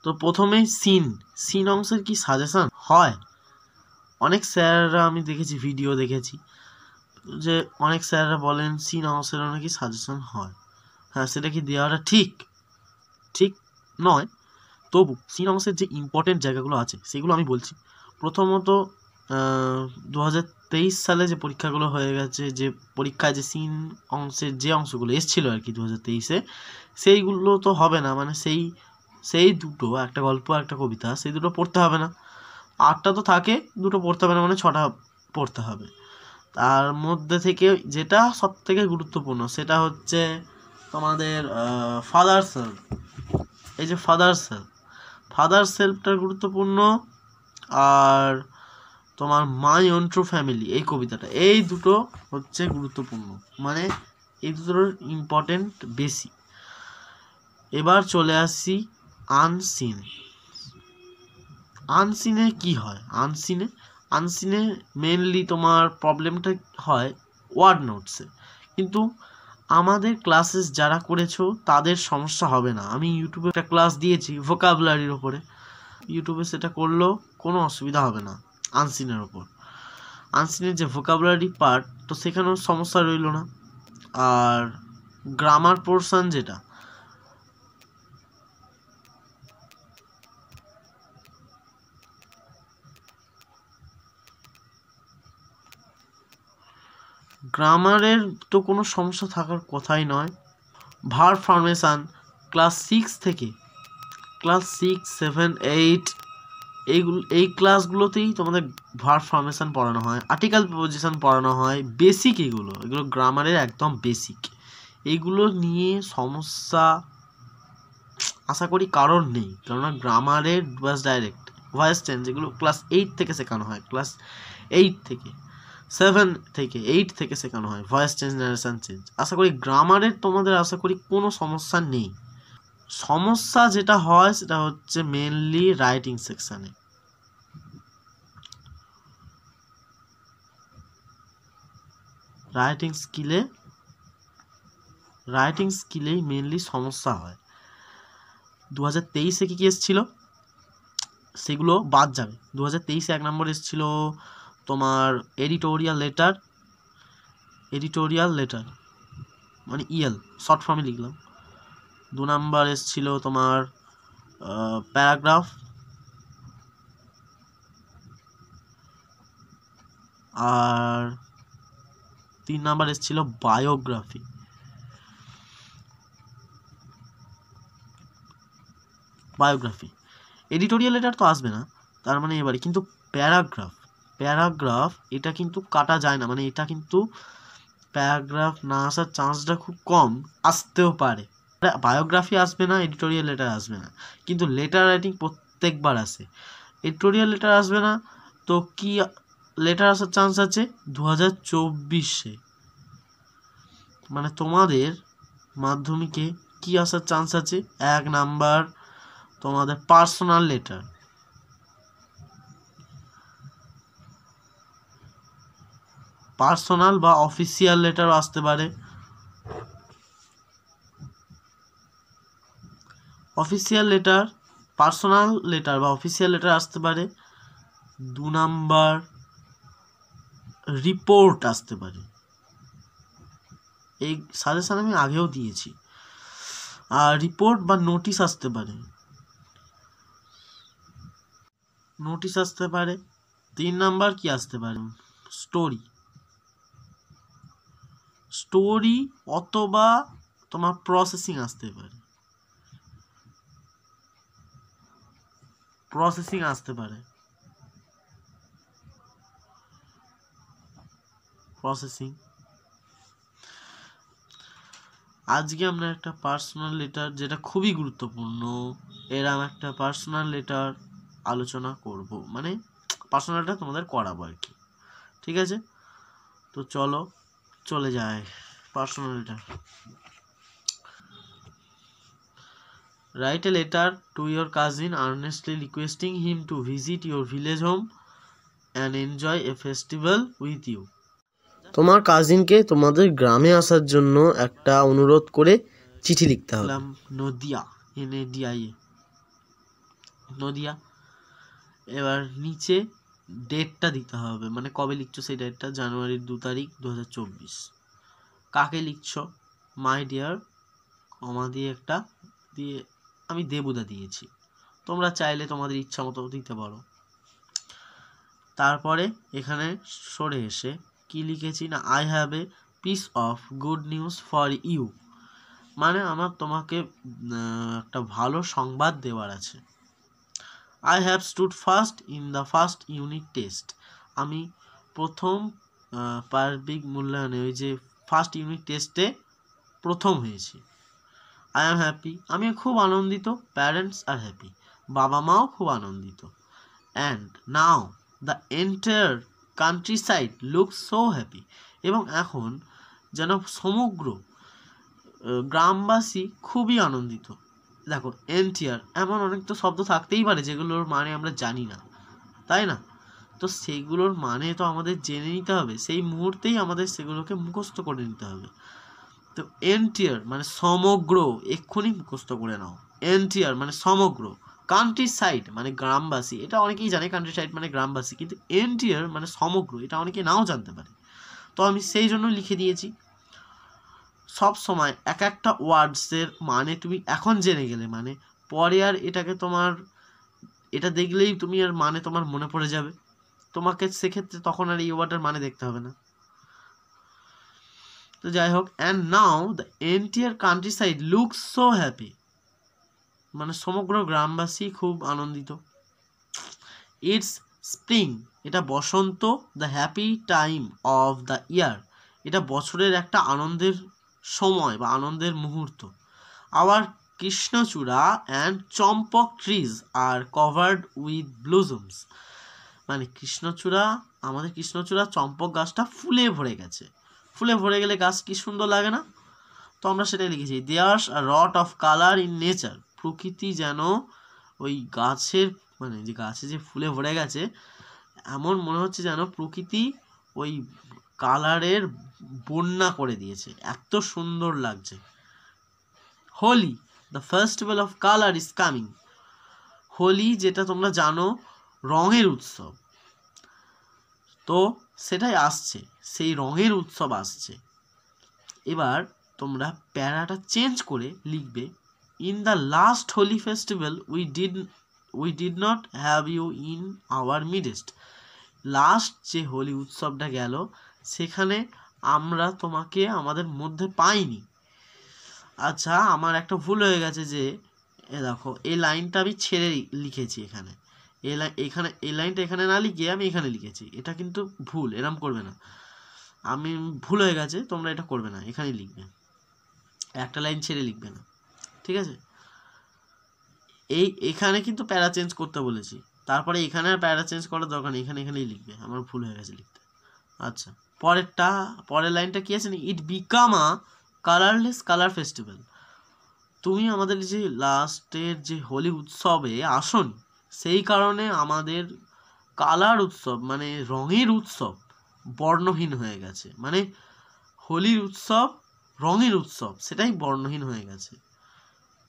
তো প্রথমেই সিন অংশের কি সাজেশন হয়? অনেক স্যাররা আমি দেখেছি, ভিডিও দেখেছি যে অনেক স্যাররা বলেন সিন অংশের নাকি সাজেশন হয়। হ্যাঁ, সেটা কি দেওয়াটা ঠিক নয়, তবু সিন অংশের যে ইম্পর্টেন্ট জায়গাগুলো আছে সেগুলো আমি বলছি। প্রথমত 2023 সালে যে পরীক্ষাগুলো হয়ে গেছে, যে পরীক্ষায় যে সিন অংশের যে অংশগুলো এসেছিলো আর কি 2023-এ, সেইগুলো তো হবে না। মানে সেই দুটো, একটা গল্প একটা কবিতা, সেই দুটো পড়তে হবে না। 8টা তো থাকে, দুটো পড়তে হবে না, মানে 6টা পড়তে হবে। তার মধ্যে থেকে যেটা সব থেকে গুরুত্বপূর্ণ সেটা হচ্ছে তোমাদের ফাদার সেলফ। এই যে ফাদার সেলফটা গুরুত্বপূর্ণ, আর তোমার মাই ওন ট্রু ফ্যামিলি এই কবিতাটা, এই দুটো হচ্ছে গুরুত্বপূর্ণ, মানে এই দুটোর ইম্পর্টেন্ট বেশি। এবার চলে আসি আনসিনে কি হয়। আনসিনে মেনলি তোমার প্রবলেমটা হয় ওয়ার্ড নোটসে, কিন্তু আমাদের ক্লাসেস যারা করেছো তাদের সমস্যা হবে না। আমি ইউটিউবে একটা ক্লাস দিয়েছি ভোকাবুলারির ওপরে, ইউটিউবে সেটা করলেও কোনো অসুবিধা হবে না। আনসিনের যে ভোকাবুলারি পার্ট, তো সেখানেও সমস্যা রইল না। আর গ্রামার পোর্শন যেটা, গ্রামারের তো কোনো সমস্যা থাকার কথাই নয়। ভার্ব ফর্মেশন ক্লাস 6 থেকে ক্লাস 6, 7, 8 এই ক্লাসগুলোতেই তোমাদের ভার্ব ফর্মেশন পড়ানো হয়, আর্টিকেল প্রিপোজিশন পড়ানো হয়, বেসিক। এগুলো গ্রামারের একদম বেসিক। এইগুলো নিয়ে সমস্যা আশা করি কারণ নেই, কেননা গ্রামারের বাস ডাইরেক্ট ভয়েস চেঞ্জ এগুলো ক্লাস 8 থেকে শেখানো হয়, ক্লাস 8 থেকে 7 থেকে 8 থেকে শেখানো হয়, ভয়েস চেঞ্জ, নারেশন চেঞ্জ। আশা করি গ্রামারের তোমাদের আশা করি কোনো সমস্যা নেই। সমস্যা যেটা হয় সেটা হচ্ছে মেনলি রাইটিং সেকশানে। রাইটিং স্কিলেই মেনলি সমস্যা হয়। 2023-এ কি এসেছিল সেগুলো বাদ যাবে। 2023-এ 1 নম্বর এসেছিল তোমার এডিটোরিয়াল লেটার, মানে ইএল শর্ট ফর্মে লিখলাম। 2 নম্বর এসেছিল তোমার প্যারাগ্রাফ, আর 3 নম্বর এসেছিল বায়োগ্রাফি। এডিটোরিয়াল লেটার তো আসবে না, তার মানে এবারে কিন্তু প্যারাগ্রাফ এটা কিন্তু কাটা যায় না, মানে এটা কিন্তু প্যারাগ্রাফ না আসার চান্সটা খুব কম, আসতেও পারে। বায়োগ্রাফি আসবে না, এডিটোরিয়াল লেটার আসবে না, কিন্তু লেটার রাইটিং প্রত্যেকবার আসে। এডিটোরিয়াল লেটার আসবে না, তো কি লেটার আসার চান্স আছে 2024-এ, মানে তোমাদের মাধ্যমিকে কি আসার চান্স আছে? 1 নাম্বার তোমাদের পার্সোনাল লেটার, পার্সোনাল বা অফিসিয়াল লেটার আসতে পারে। অফিসিয়াল লেটার, পার্সোনাল লেটার বা অফিসিয়াল লেটার আসতে পারে। 2 নাম্বার রিপোর্ট আসতে পারে, এই সাজেশন আমি আগেও দিয়েছি। আর রিপোর্ট বা নোটিশ আসতে পারে, 3 নাম্বার কি আসতে পারে? স্টোরি অথবা তোমার প্রসেসিং আসতে পারে, আজকে আমরা একটা পার্সোনাল লেটার, যেটা খুবই গুরুত্বপূর্ণ, এরকম একটা পার্সোনাল লেটার আলোচনা করব, মানে পার্সোনাল লেটার তোমাদের করাবো আর কি। ঠিক আছে, তো চলে যায় personal letter. Write a letter to your cousin earnestly requesting him to visit your village home and enjoy a festival with you. তোমার কাজিনকে তোমাদের গ্রামে আসার জন্য একটা অনুরোধ করে চিঠি লিখতে হবে। নদিয়া, NADIA। নদিয়া। এবার নিচে ডেটটা দিতে হবে, মানে কবে লিখছো সেই ডেটটা, জানুয়ারির 2 তারিখ 2024। কাকে লিখছো, মাই ডিয়ার, কমা দিয়ে একটা দিয়ে আমি দেবুদা দিয়েছি, তোমরা চাইলে তোমাদের ইচ্ছা মতো দিতে পারো। তারপরে এখানে সরে এসে কি লিখেছি না, I have a piece of good news for you, মানে আমার তোমাকে একটা ভালো সংবাদ দেওয়ার আছে। I have stood first in the first unit test, আমি প্রথম পার্বিক মূল্যায়নে ওই যে ফার্স্ট ইউনিট টেস্টে প্রথম হয়েছি। আই এম হ্যাপি, আমি খুব আনন্দিত। প্যারেন্টস আর হ্যাপি, বাবা মাও খুব আনন্দিত। And now the entire countryside looks so happy, এবং এখন যেন সমগ্র গ্রামবাসী খুবই আনন্দিত। দেখো এন্টায়ার, এমন অনেক তো শব্দ থাকতেই পারে যেগুলোর মানে আমরা জানি না, তাই না? তো সেইগুলোর মানে তো আমাদের জেনে নিতে হবে, সেই মুহূর্তেই আমাদের সেগুলোকে মুখস্থ করে নিতে হবে। তো এন্টায়ার মানে সমগ্র, এক্ষুনি মুখস্থ করে নাও। এন্টায়ার মানে সমগ্র, কান্ট্রি সাইড মানে গ্রামবাসী, এটা অনেকেই জানে কান্ট্রি সাইড মানে গ্রামবাসী, কিন্তু এন্টায়ার মানে সমগ্র, এটা অনেকে নাও জানতে পারে। তো আমি সেই জন্য লিখে দিয়েছি। সব সময় এক একটা ওয়ার্ডসের মানে তুমি এখন জেনে গেলে, মানে পরে আর এটাকে তোমার এটা দেখলেই তুমি আর মানে তোমার মনে পড়ে যাবে, তোমাকে সেক্ষেত্রে তখন আর এই ওয়ার্ডের মানে দেখতে হবে না। তো যাই হোক, and now the entire countryside looks so happy, মানে সমগ্র গ্রামবাসী খুব আনন্দিত। ইটস স্প্রিং, এটা বসন্ত। The happy time of the year, এটা বছরের একটা আনন্দের সময় বা আনন্দের মুহূর্ত। Our krishnachura and champak trees are covered with blossoms, মানে কৃষ্ণচূড়া, আমাদের কৃষ্ণচূড়া চম্পক গাছটা ফুলে ভরে গেছে। ফুলে ভরে গেলে গাছ কি সুন্দর লাগে না? তো আমরা সেটাই লিখেছি। There's a lot of colour in nature, প্রকৃতি যেন ওই গাছের, মানে যে গাছে যে ফুলে ভরে গেছে, এমন মনে হচ্ছে যেন প্রকৃতি ওই কালারের বন্যা করে দিয়েছে, এত সুন্দর লাগছে। Holi, the festival of colour is coming, Holi যেটা তোমরা জানো রঙের উৎসব, তো সেটাই আসছে, সেই রঙের উৎসব আসছে। এবার তোমরা প্যারাটা চেঞ্জ করে লিখবে, in the last Holi festival we did not have you in our midst, last যে হোলি উৎসবটা গেল সেখানে আমরা তোমাকে আমাদের মধ্যে পাইনি। আচ্ছা, আমার একটা ভুল হয়ে গেছে, যে দেখো এই লাইনটা আমি ছেড়ে লিখেছি এখানে, এই লাইনটা এখানে না লিখে আমি এখানে লিখেছি, এটা কিন্তু ভুল, এরম করবে না। আমি ভুল হয়ে গেছে, তোমরা এটা করবে না, এখানেই লিখবে, একটা লাইন ছেড়ে লিখবে না, ঠিক আছে? এখানে কিন্তু প্যারা চেঞ্জ করতে বলেছি, তারপরে এখানে আর প্যারা চেঞ্জ করার দরকার নেই, এখানেই লিখবে, আমার ভুল হয়ে গেছে লিখতে। আচ্ছা, পরের লাইনটা কি আছে, it become a colourless colour festival, তুমি আমাদের যে লাস্টের যে হোলি উৎসবে আসনি, সেই কারণে আমাদের কালার উৎসব মানে রঙের উৎসব বর্ণহীন হয়ে গেছে, মানে হোলির উৎসব রঙের উৎসব সেটাই বর্ণহীন হয়ে গেছে,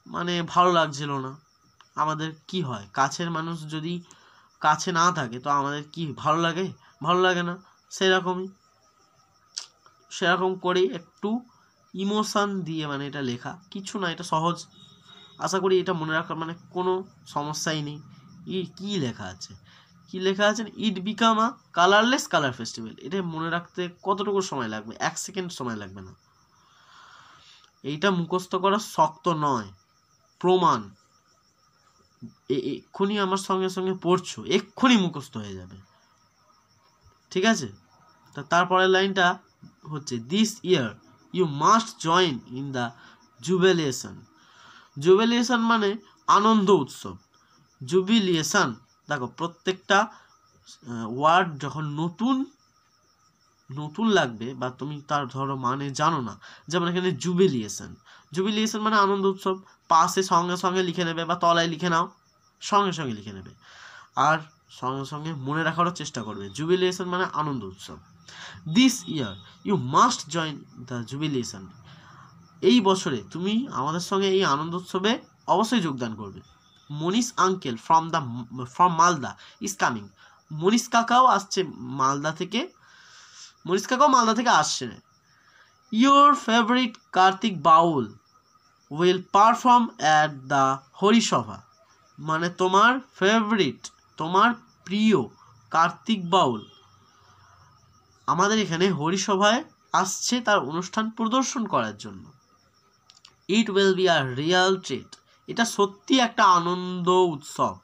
মানে ভালো লাগছিল না। আমাদের কি হয়, কাছের মানুষ যদি কাছে না থাকে তো আমাদের কি ভালো লাগে? ভালো লাগে না। সেরকম করেই একটু ইমোশন দিয়ে মানে এটা লেখা, কিছু না, এটা সহজ, আশা করি এটা মনে রাখার মানে কোনো সমস্যাই নেই। কি লেখা আছে, it become a colourless colour festival, এটা মনে রাখতে কতটুকু সময় লাগবে? 1 সেকেন্ড সময় লাগবে না। এইটা মুখস্থ করা শক্ত নয়, প্রমাণ। এক্ষুনি আমার সঙ্গে সঙ্গে পড়ছো, এক্ষুনি মুখস্থ হয়ে যাবে, ঠিক আছে? তারপরের লাইনটা হচ্ছে, this year you must join in the jubilation. Jubilation মানে আনন্দ উৎসব, জুবিলিয়েশন, দেখো প্রত্যেকটা ওয়ার্ড যখন নতুন লাগবে বা তুমি তার ধরো মানে জানো না, যেমন এখানে জুবিলিয়েশন মানে আনন্দ উৎসব, পাশে সঙ্গে সঙ্গে লিখে নেবে বা তলায় লিখে নাও, সঙ্গে সঙ্গে লিখে নেবে, আর সঙ্গে সঙ্গে মনে রাখারও চেষ্টা করবে। জুবিলিয়েশন মানে আনন্দ উৎসব। This year you must join the jubilation, এই বছরে তুমি আমাদের সঙ্গে এই আনন্দ উৎসবে অবশ্যই যোগদান করবে। Manish uncle from Malda is coming. Manish কাকাও আসছে মালদা থেকে, মনীষ কাকাও মালদা থেকে আসছে। Your favourite Kartik Baul will perform at the Harisabha, মানে তোমার ফেভারিট, তোমার প্রিয় কার্তিক বাউল আমাদের এখানে হরিসভায় আসছে তার অনুষ্ঠান প্রদর্শন করার জন্য। It will be a real treat, এটা সত্যি একটা আনন্দ উৎসব।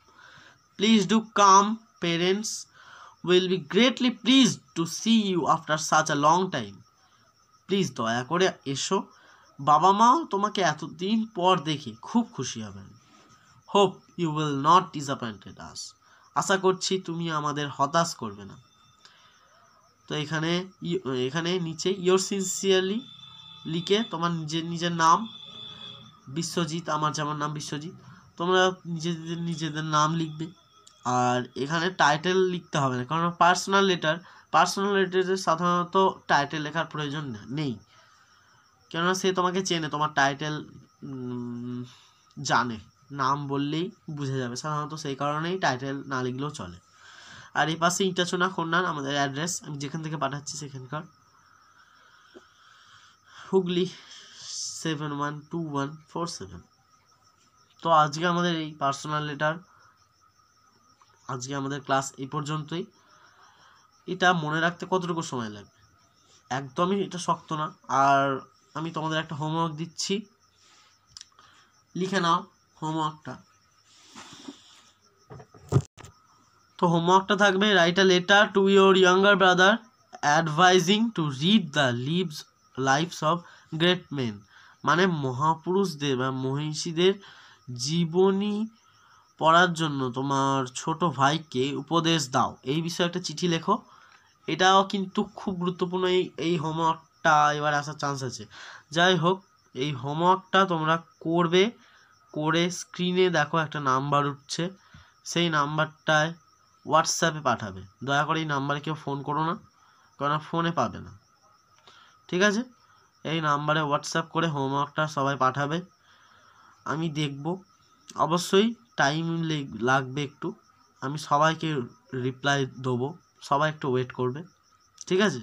Please do come, parents will be greatly please to see you after such a long time. Please দয়া করে এসো, বাবা মাও তোমাকে এতদিন পর দেখে খুব খুশি হবেন। Hope you will not disappointed us, আশা করছি তুমি আমাদের হতাশ করবে না। তো এখানে নিচে ইয়োর সিনসিয়ারলি লিখে তোমার নিজের নাম, বিশ্বজিৎ, আমার যেমন নাম বিশ্বজিৎ, তোমরা নিজেদের নাম লিখবে। আর এখানে টাইটেল লিখতে হবে না, কারণ পার্সোনাল লেটারে সাধারণত টাইটেল লেখার প্রয়োজন নেই, কেননা সে তোমাকে চেনে, তোমার টাইটেল জানে, নাম বললেই বুঝে যাবে সাধারণত, সেই কারণেই টাইটেল না লিখলেও চলে। আর এই পাশে ইটাচোনা খন্ডান আমাদের অ্যাড্রেস, আমি যেখান থেকে পাঠাচ্ছি সেখানকার, হুগলি 712147। তো আজকে আমাদের এই পার্সোনাল লেটার, আজকে আমাদের ক্লাস এই পর্যন্তই। এটা মনে রাখতে কতটুকু সময় লাগবে, একদমই এটা শক্ত না। আর আমি তোমাদের একটা হোমওয়ার্ক দিচ্ছি, লিখে নাও হোমওয়ার্কটা। তো হোমওয়ার্কটা থাকবে, write a letter to your younger brother advising to read the lives of great men, মানে মহাপুরুষদের বা মহিষীদের জীবনী পড়ার জন্য তোমার ছোট ভাইকে উপদেশ দাও, এই বিষয়ে একটা চিঠি লেখো। এটাও কিন্তু খুব গুরুত্বপূর্ণ, এই হোমওয়ার্কটা এবার আসার চান্স আছে। যাই হোক, এই হোমওয়ার্কটা তোমরা করবে, করে স্ক্রিনে দেখো একটা নাম্বার উঠছে, সেই নাম্বারটায় হোয়াটসঅ্যাপে পাঠাবে। দয়া করে এই নাম্বারে কেউ ফোন করো না, কারণ ফোনে পাবে না, ঠিক আছে? এই নাম্বারে হোয়াটসঅ্যাপ করে হোমওয়ার্কটা সবাই পাঠাবে, আমি দেখব। অবশ্যই টাইম লাগবে একটু, আমি সবাইকে রিপ্লাই দেবো, সবাই একটু ওয়েট করবে, ঠিক আছে?